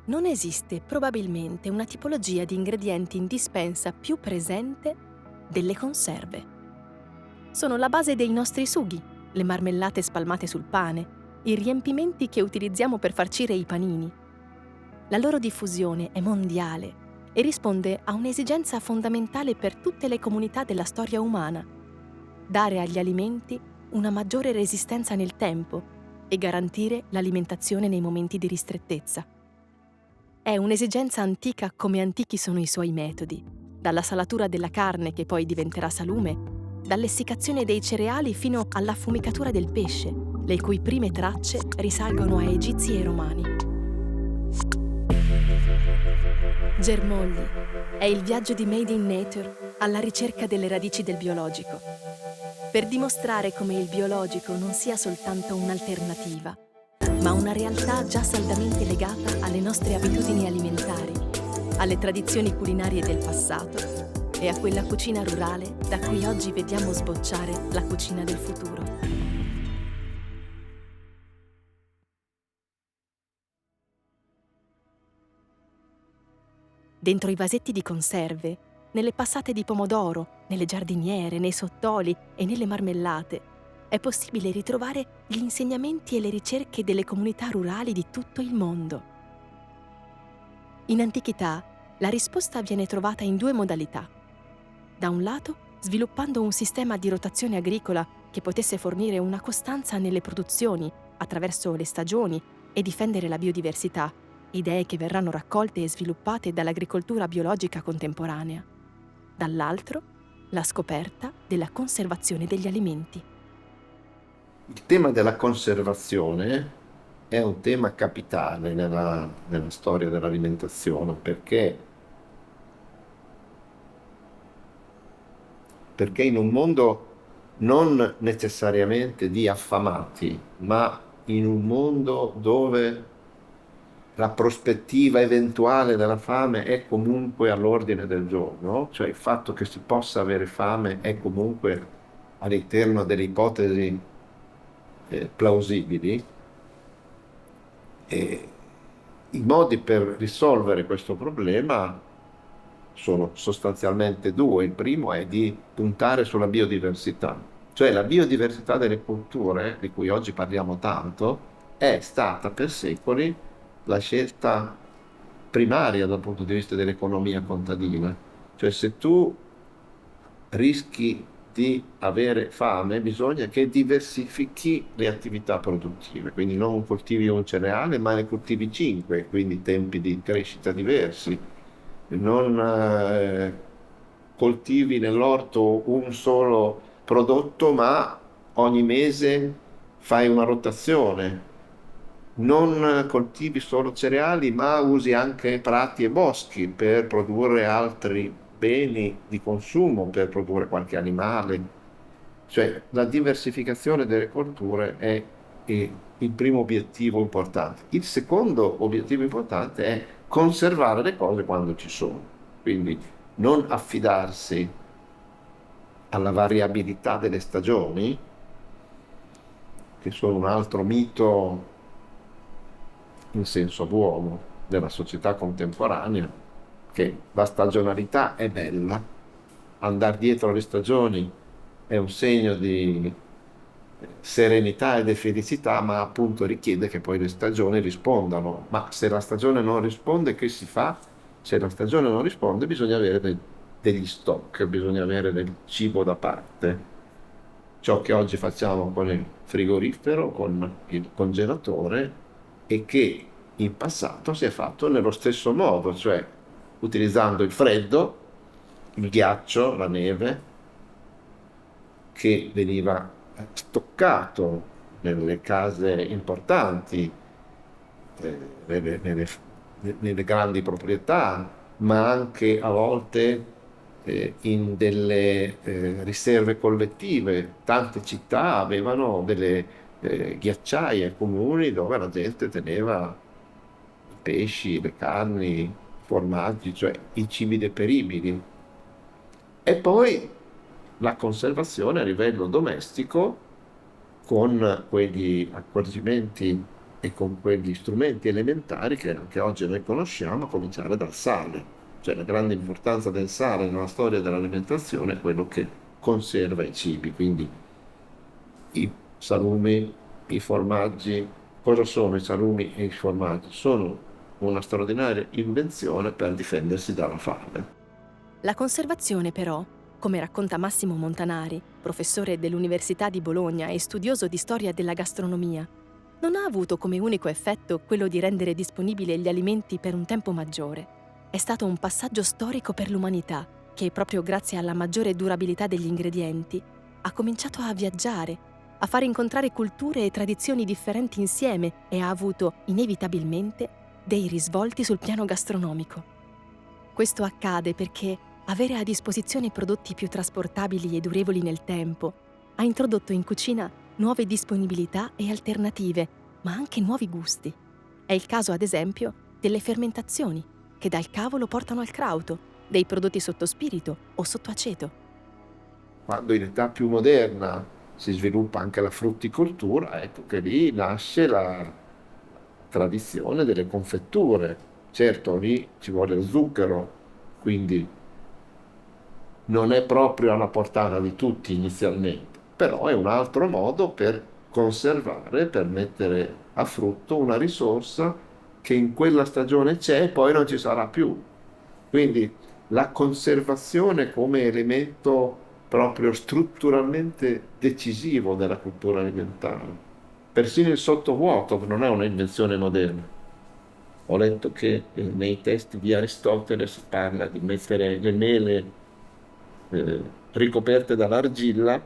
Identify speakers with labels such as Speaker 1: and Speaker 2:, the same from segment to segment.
Speaker 1: Non esiste probabilmente una tipologia di ingredienti in dispensa più presente delle conserve. Sono la base dei nostri sughi, le marmellate spalmate sul pane, i riempimenti che utilizziamo per farcire i panini. La loro diffusione è mondiale e risponde a un'esigenza fondamentale per tutte le comunità della storia umana: dare agli alimenti una maggiore resistenza nel tempo e garantire l'alimentazione nei momenti di ristrettezza. È un'esigenza antica come antichi sono i suoi metodi, dalla salatura della carne che poi diventerà salume, dall'essiccazione dei cereali fino all'affumicatura del pesce, le cui prime tracce risalgono a egizi e romani. Germogli è il viaggio di Made in Nature alla ricerca delle radici del biologico, per dimostrare come il biologico non sia soltanto un'alternativa, ma una realtà già saldamente legata alle nostre abitudini alimentari, alle tradizioni culinarie del passato e a quella cucina rurale da cui oggi vediamo sbocciare la cucina del futuro. Dentro i vasetti di conserve, nelle passate di pomodoro, nelle giardiniere, nei sottoli e nelle marmellate, è possibile ritrovare gli insegnamenti e le ricerche delle comunità rurali di tutto il mondo. In antichità, la risposta viene trovata in due modalità. Da un lato, sviluppando un sistema di rotazione agricola che potesse fornire una costanza nelle produzioni attraverso le stagioni e difendere la biodiversità, idee che verranno raccolte e sviluppate dall'agricoltura biologica contemporanea. Dall'altro, la scoperta della conservazione degli alimenti.
Speaker 2: Il tema della conservazione è un tema capitale nella storia dell'alimentazione perché in un mondo non necessariamente di affamati, ma in un mondo dove la prospettiva eventuale della fame è comunque all'ordine del giorno, cioè il fatto che si possa avere fame è comunque all'interno delle ipotesi plausibili. E i modi per risolvere questo problema sono sostanzialmente due. Il primo è di puntare sulla biodiversità, cioè la biodiversità delle culture, di cui oggi parliamo tanto, è stata per secoli la scelta primaria dal punto di vista dell'economia contadina. Cioè se tu rischi di avere fame, bisogna che diversifichi le attività produttive, quindi non coltivi un cereale, ma ne coltivi 5, quindi tempi di crescita diversi. Non coltivi nell'orto un solo prodotto, ma ogni mese fai una rotazione. Non coltivi solo cereali, ma usi anche prati e boschi per produrre altri beni di consumo, per produrre qualche animale. Cioè, la diversificazione delle colture è il primo obiettivo importante. Il secondo obiettivo importante è conservare le cose quando ci sono. Quindi non affidarsi alla variabilità delle stagioni, che sono un altro mito in senso buono della società contemporanea, che la stagionalità è bella, andare dietro alle stagioni è un segno di serenità e di felicità, ma appunto richiede che poi le stagioni rispondano. Ma se la stagione non risponde, che si fa? Se la stagione non risponde, bisogna avere degli stock, bisogna avere del cibo da parte. Ciò che oggi facciamo con il frigorifero, con il congelatore, e che in passato si è fatto nello stesso modo, cioè utilizzando il freddo, il ghiaccio, la neve, che veniva stoccato nelle case importanti, eh, nelle, nelle- nelle grandi proprietà, ma anche a volte in delle riserve collettive. Tante città avevano delle ghiacciaie comuni dove la gente teneva i pesci, le carni, i formaggi, cioè i cibi deperibili. E poi la conservazione a livello domestico con quegli accorgimenti e con quegli strumenti elementari che anche oggi noi conosciamo, a cominciare dal sale. Cioè la grande importanza del sale nella storia dell'alimentazione è quello che conserva i cibi, quindi i salumi, i formaggi. Cosa sono i salumi e i formaggi? Sono una straordinaria invenzione per difendersi dalla fame.
Speaker 1: La conservazione, però, come racconta Massimo Montanari, professore dell'Università di Bologna e studioso di storia della gastronomia, non ha avuto come unico effetto quello di rendere disponibili gli alimenti per un tempo maggiore. È stato un passaggio storico per l'umanità che, proprio grazie alla maggiore durabilità degli ingredienti, ha cominciato a viaggiare, a far incontrare culture e tradizioni differenti insieme e ha avuto, inevitabilmente, dei risvolti sul piano gastronomico. Questo accade perché avere a disposizione prodotti più trasportabili e durevoli nel tempo ha introdotto in cucina nuove disponibilità e alternative, ma anche nuovi gusti. È il caso, ad esempio, delle fermentazioni, che dal cavolo portano al crauto, dei prodotti sotto spirito o sotto aceto.
Speaker 2: Quando in età più moderna si sviluppa anche la frutticoltura, ecco che lì nasce la tradizione delle confetture. Certo, lì ci vuole lo zucchero, quindi non è proprio alla portata di tutti inizialmente, però è un altro modo per conservare, per mettere a frutto una risorsa che in quella stagione c'è e poi non ci sarà più. Quindi la conservazione come elemento proprio strutturalmente decisivo della cultura alimentare. Persino il sottovuoto, che non è un'invenzione moderna. Ho letto che nei testi di Aristotele si parla di mettere le mele eh, ricoperte dall'argilla in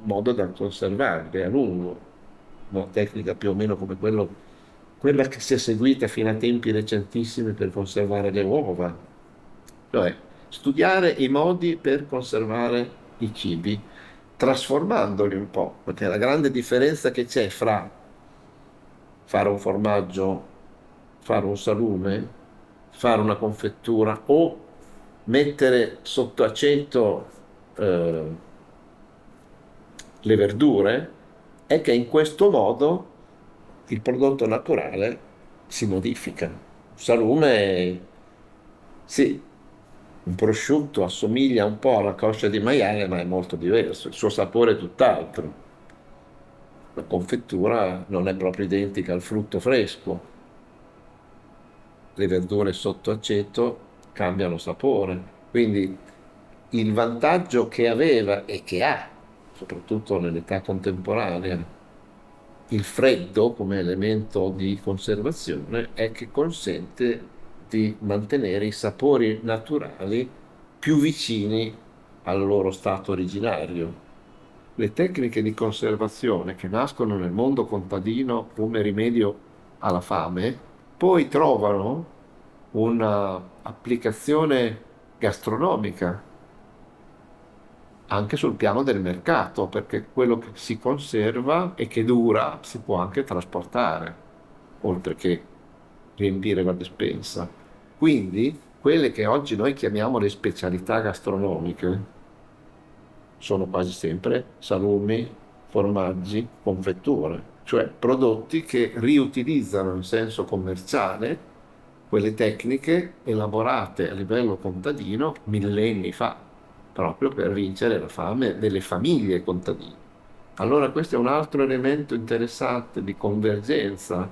Speaker 2: modo da conservarle a lungo. Una tecnica più o meno come quella che si è seguita fino a tempi recentissimi per conservare le uova. Cioè, studiare i modi per conservare i cibi, trasformandoli un po', perché la grande differenza che c'è fra fare un formaggio, fare un salume, fare una confettura o mettere sotto aceto le verdure è che in questo modo il prodotto naturale si modifica. Un salume, sì, un prosciutto assomiglia un po' alla coscia di maiale, ma è molto diverso, il suo sapore è tutt'altro. La confettura non è proprio identica al frutto fresco, le verdure sotto aceto cambiano sapore. Quindi il vantaggio che aveva e che ha, soprattutto nell'età contemporanea, il freddo come elemento di conservazione è che consente di mantenere i sapori naturali più vicini al loro stato originario. Le tecniche di conservazione che nascono nel mondo contadino come rimedio alla fame, poi trovano un'applicazione gastronomica anche sul piano del mercato, perché quello che si conserva e che dura si può anche trasportare, oltre che riempire la despensa. Quindi, quelle che oggi noi chiamiamo le specialità gastronomiche sono quasi sempre salumi, formaggi, confetture, cioè prodotti che riutilizzano in senso commerciale quelle tecniche elaborate a livello contadino millenni fa, proprio per vincere la fame delle famiglie contadine. Allora questo è un altro elemento interessante di convergenza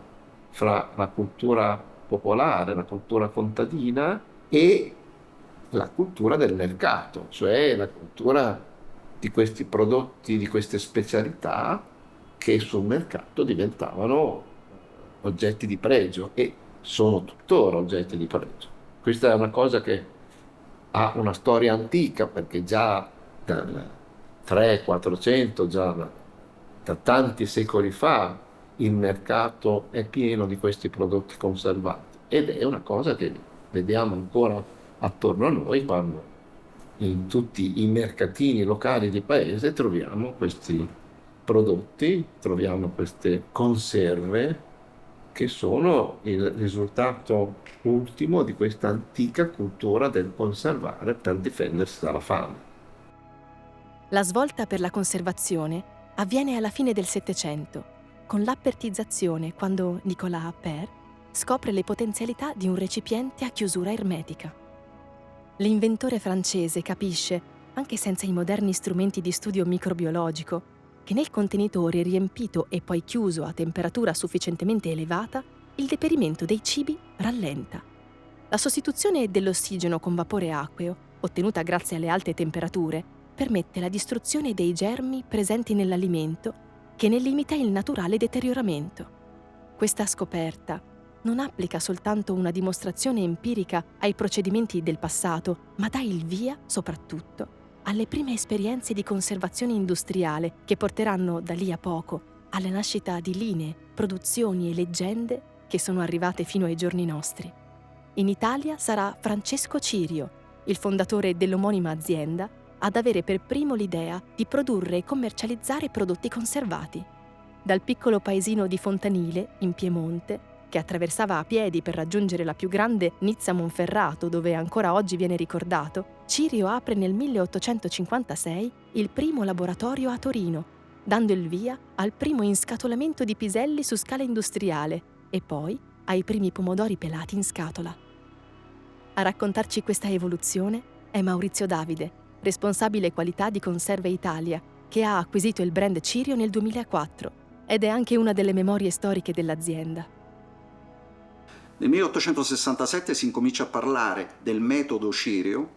Speaker 2: fra la cultura popolare, la cultura contadina e la cultura del mercato, cioè la cultura di questi prodotti, di queste specialità che sul mercato diventavano oggetti di pregio e sono tuttora oggetti di pregio. Questa è una cosa che ha una storia antica perché già dal 300-400, già da tanti secoli fa, il mercato è pieno di questi prodotti conservati ed è una cosa che vediamo ancora attorno a noi quando in tutti i mercatini locali di paese troviamo questi prodotti, troviamo queste conserve che sono il risultato ultimo di questa antica cultura del conservare per difendersi dalla fame.
Speaker 1: La svolta per la conservazione avviene alla fine del Settecento, con l'appertizzazione, quando Nicolas Appert scopre le potenzialità di un recipiente a chiusura ermetica. L'inventore francese capisce, anche senza i moderni strumenti di studio microbiologico, che nel contenitore riempito e poi chiuso a temperatura sufficientemente elevata, il deperimento dei cibi rallenta. La sostituzione dell'ossigeno con vapore acqueo, ottenuta grazie alle alte temperature, permette la distruzione dei germi presenti nell'alimento che ne limita il naturale deterioramento. Questa scoperta non applica soltanto una dimostrazione empirica ai procedimenti del passato, ma dà il via, soprattutto, alle prime esperienze di conservazione industriale che porteranno da lì a poco alla nascita di linee, produzioni e leggende che sono arrivate fino ai giorni nostri. In Italia sarà Francesco Cirio, il fondatore dell'omonima azienda, ad avere per primo l'idea di produrre e commercializzare prodotti conservati. Dal piccolo paesino di Fontanile, in Piemonte, che attraversava a piedi per raggiungere la più grande Nizza Monferrato, dove ancora oggi viene ricordato, Cirio apre nel 1856 il primo laboratorio a Torino, dando il via al primo inscatolamento di piselli su scala industriale e poi ai primi pomodori pelati in scatola. A raccontarci questa evoluzione è Maurizio Davide, responsabile qualità di Conserve Italia, che ha acquisito il brand Cirio nel 2004 ed è anche una delle memorie storiche dell'azienda.
Speaker 3: Nel 1867 si incomincia a parlare del metodo Cirio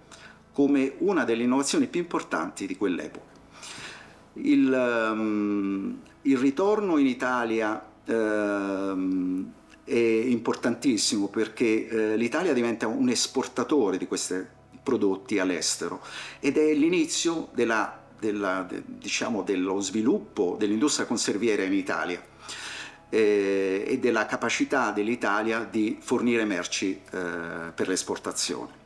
Speaker 3: come una delle innovazioni più importanti di quell'epoca. Il ritorno in Italia è importantissimo perché l'Italia diventa un esportatore di questi prodotti all'estero ed è l'inizio dello sviluppo dell'industria conserviera in Italia e della capacità dell'Italia di fornire merci per l'esportazione.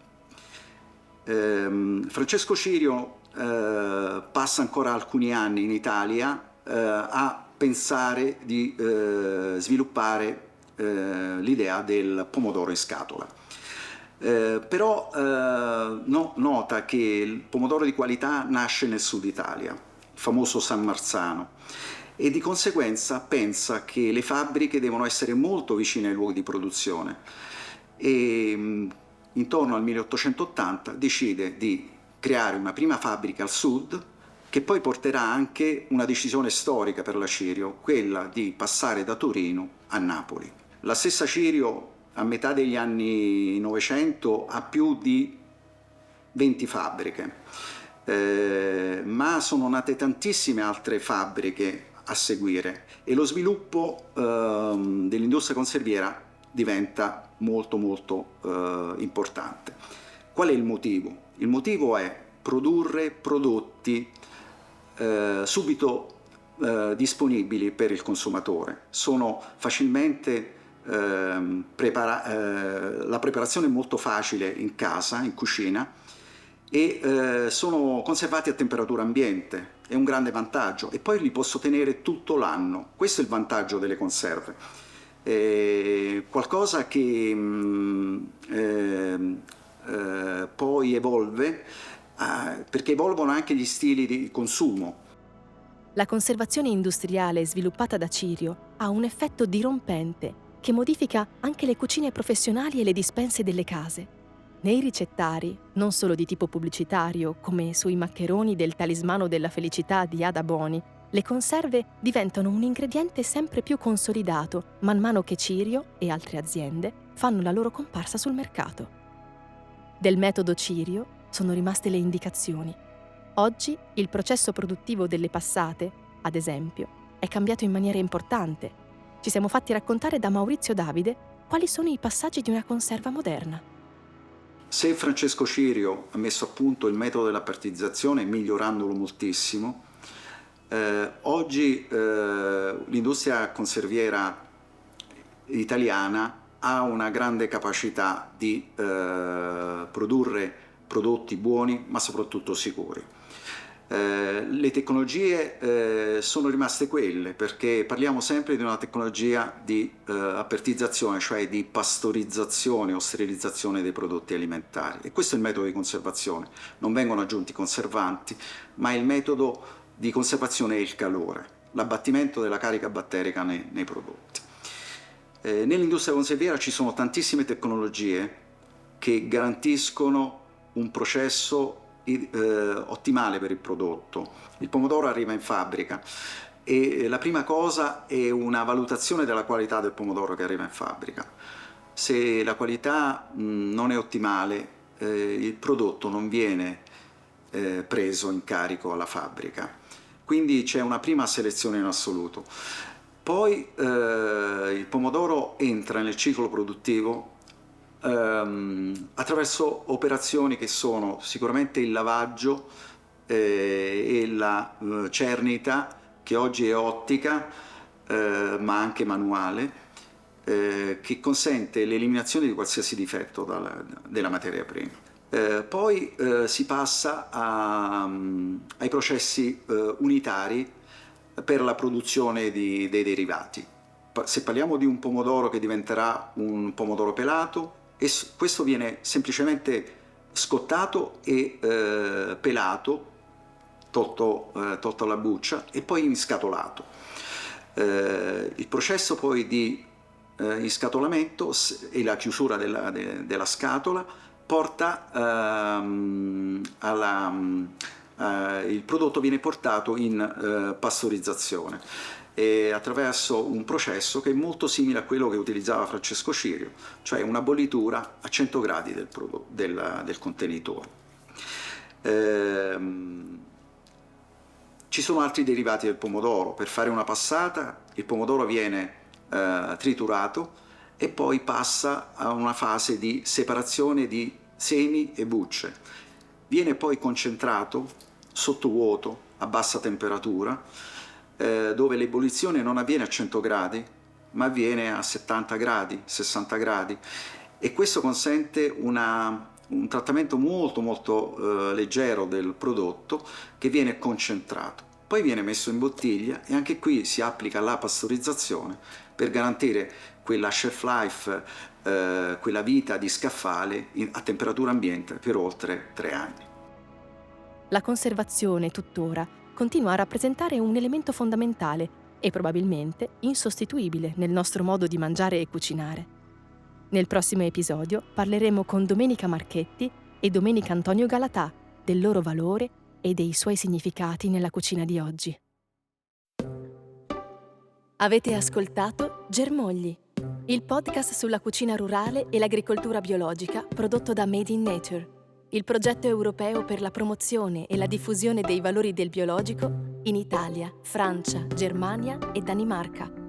Speaker 3: Francesco Cirio passa ancora alcuni anni in Italia a pensare di sviluppare l'idea del pomodoro in scatola. Però nota che il pomodoro di qualità nasce nel sud Italia, il famoso San Marzano, e di conseguenza pensa che le fabbriche devono essere molto vicine ai luoghi di produzione e intorno al 1880 decide di creare una prima fabbrica al sud che poi porterà anche una decisione storica per la Cirio, quella di passare da Torino a Napoli. La stessa Cirio a metà degli anni 900 ha più di 20 fabbriche, ma sono nate tantissime altre fabbriche a seguire e lo sviluppo dell'industria conserviera diventa molto importante. Qual è il motivo? Il motivo è produrre prodotti subito disponibili per il consumatore. Sono facilmente la preparazione è molto facile in casa, in cucina, e sono conservati a temperatura ambiente, è un grande vantaggio, e poi li posso tenere tutto l'anno. Questo è il vantaggio delle conserve. Qualcosa che poi evolve perché evolvono anche gli stili di consumo.
Speaker 1: La conservazione industriale sviluppata da Cirio ha un effetto dirompente che modifica anche le cucine professionali e le dispense delle case. Nei ricettari, non solo di tipo pubblicitario, come sui maccheroni del talismano della felicità di Ada Boni, le conserve diventano un ingrediente sempre più consolidato man mano che Cirio e altre aziende fanno la loro comparsa sul mercato. Del metodo Cirio sono rimaste le indicazioni. Oggi il processo produttivo delle passate, ad esempio, è cambiato in maniera importante. Ci siamo fatti raccontare da Maurizio Davide quali sono i passaggi di una conserva moderna.
Speaker 3: Se Francesco Cirio ha messo a punto il metodo dell'appertizzazione migliorandolo moltissimo, oggi l'industria conserviera italiana ha una grande capacità di produrre prodotti buoni ma soprattutto sicuri. Le tecnologie sono rimaste quelle, perché parliamo sempre di una tecnologia di appertizzazione, cioè di pastorizzazione o sterilizzazione dei prodotti alimentari, e questo è il metodo di conservazione. Non vengono aggiunti conservanti, ma il metodo di conservazione è il calore. l'abbattimento della carica batterica nei prodotti. Nell'industria conserviera ci sono tantissime tecnologie che garantiscono un processo ottimale per il prodotto. Il pomodoro arriva in fabbrica e la prima cosa è una valutazione della qualità del pomodoro che arriva in fabbrica. Se la qualità non è ottimale, il prodotto non viene preso in carico alla fabbrica. Quindi c'è una prima selezione in assoluto. Poi il pomodoro entra nel ciclo produttivo attraverso operazioni che sono sicuramente il lavaggio e la cernita, che oggi è ottica ma anche manuale, che consente l'eliminazione di qualsiasi difetto della materia prima. Poi si passa ai processi unitari per la produzione dei derivati. Se parliamo di un pomodoro che diventerà un pomodoro pelato, questo viene semplicemente scottato e pelato, tolto la buccia, e poi inscatolato. Il processo poi di inscatolamento e la chiusura della scatola porta il prodotto viene portato in pastorizzazione attraverso un processo che è molto simile a quello che utilizzava Francesco Cirio, cioè una bollitura a 100 gradi del contenitore. Ci sono altri derivati del pomodoro. Per fare una passata il pomodoro viene triturato e poi passa a una fase di separazione di semi e bucce. Viene poi concentrato sotto vuoto a bassa temperatura, dove l'ebollizione non avviene a 100 gradi ma avviene a 70 gradi, 60 gradi, e questo consente un trattamento molto leggero del prodotto che viene concentrato. Poi viene messo in bottiglia e anche qui si applica la pastorizzazione per garantire quella shelf life, quella vita di scaffale a temperatura ambiente per oltre 3 anni.
Speaker 1: La conservazione, tuttora, continua a rappresentare un elemento fondamentale e probabilmente insostituibile nel nostro modo di mangiare e cucinare. Nel prossimo episodio parleremo con Domenica Marchetti e Domenica Antonio Galatà del loro valore e dei suoi significati nella cucina di oggi. Avete ascoltato Germogli, il podcast sulla cucina rurale e l'agricoltura biologica prodotto da Made in Nature, il progetto europeo per la promozione e la diffusione dei valori del biologico in Italia, Francia, Germania e Danimarca.